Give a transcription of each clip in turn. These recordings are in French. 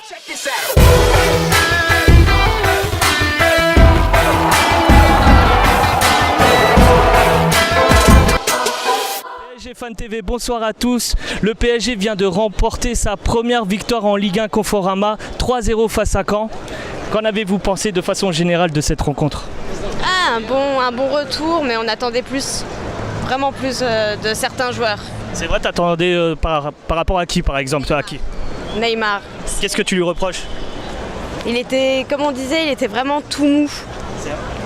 PSG Fan TV, bonsoir à tous. Le PSG vient de remporter sa première victoire en Ligue 1 Conforama, 3-0 face à Caen. Qu'en avez-vous pensé de façon générale de cette rencontre? Un bon retour, mais on attendait plus, vraiment plus de certains joueurs. C'est vrai, t'attendais par rapport à qui par exemple, toi, à qui? Neymar. Qu'est-ce que tu lui reproches? Il était, comme on disait, il était vraiment tout mou.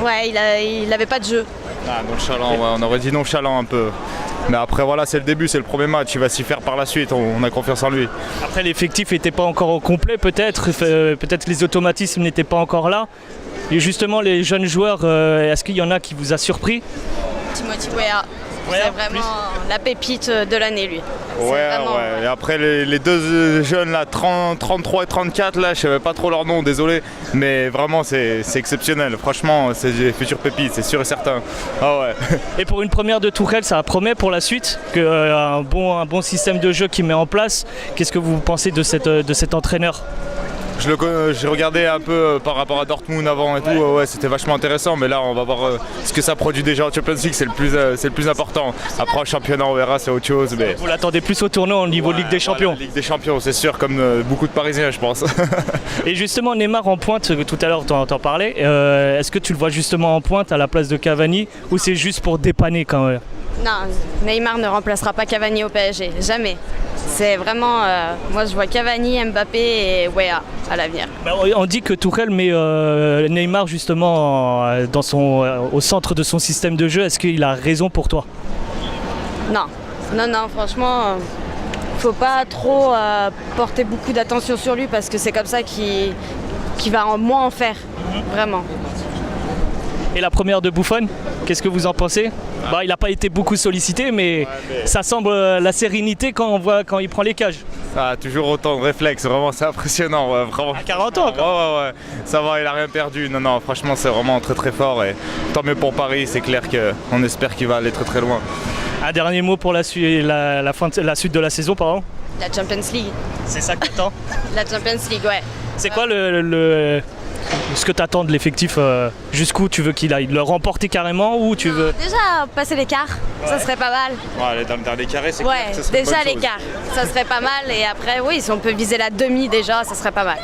Ouais, il avait pas de jeu. Ah, nonchalant, ouais, on aurait dit nonchalant un peu. Mais après voilà, c'est le début, c'est le premier match, il va s'y faire par la suite, on a confiance en lui. Après l'effectif n'était pas encore au complet peut-être, peut-être les automatismes n'étaient pas encore là. Et justement les jeunes joueurs, est-ce qu'il y en a qui vous a surpris? Timothy Weah, c'est vraiment la pépite de l'année lui. Ouais, et après les deux jeunes là, 33 et 34 là, je savais pas trop leur nom, désolé. Mais vraiment c'est exceptionnel, franchement c'est des futurs pépites, c'est sûr et certain. Ah ouais. Et pour une première de Tuchel, ça promet pour la suite, un bon système de jeu qu'il met en place. Qu'est-ce que vous pensez de cet entraîneur? J'ai regardé un peu par rapport à Dortmund avant et tout, ouais, c'était vachement intéressant, mais là on va voir ce que ça produit déjà en Champions League, c'est le plus important. Après en championnat on verra, c'est autre chose. Mais... Vous l'attendez plus au tournoi au niveau Ligue des Champions? Voilà, Ligue des Champions, c'est sûr, comme beaucoup de Parisiens je pense. Et justement Neymar en pointe, tout à l'heure t'en parlais, est-ce que tu le vois justement en pointe à la place de Cavani ou c'est juste pour dépanner quand même? Non, Neymar ne remplacera pas Cavani au PSG, jamais. C'est vraiment, moi je vois Cavani, Mbappé et Weah à l'avenir. On dit que Tuchel met Neymar justement au centre de son système de jeu. Est-ce qu'il a raison pour toi? Non, franchement, faut pas trop porter beaucoup d'attention sur lui parce que c'est comme ça qu'il va moins en faire, vraiment. Et la première de Buffon, qu'est-ce que vous en pensez? Il n'a pas été beaucoup sollicité, mais ça semble la sérénité quand il prend les cages. Ah, toujours autant de réflexes, vraiment c'est impressionnant. Ouais, vraiment. À 40 ans quoi. Ouais, ça va, il a rien perdu. Non, franchement c'est vraiment très très fort et tant mieux pour Paris, c'est clair qu'on espère qu'il va aller très très loin. Un dernier mot pour la suite de la saison, pardon? La Champions League. C'est ça que t'attends? La Champions League, ouais. C'est quoi ce que tu attends de l'effectif, jusqu'où tu veux qu'il aille? Le remporter carrément ou tu veux... Déjà passer l'écart, ça serait pas mal. Ouais, aller dans le dernier carré, c'est clair. Que ça Ouais, serait déjà l'écart, ça serait pas mal. Et après, oui, si on peut viser la demi déjà, ça serait pas mal.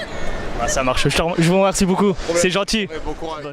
Ça marche, je vous remercie beaucoup, c'est gentil. Bon courage.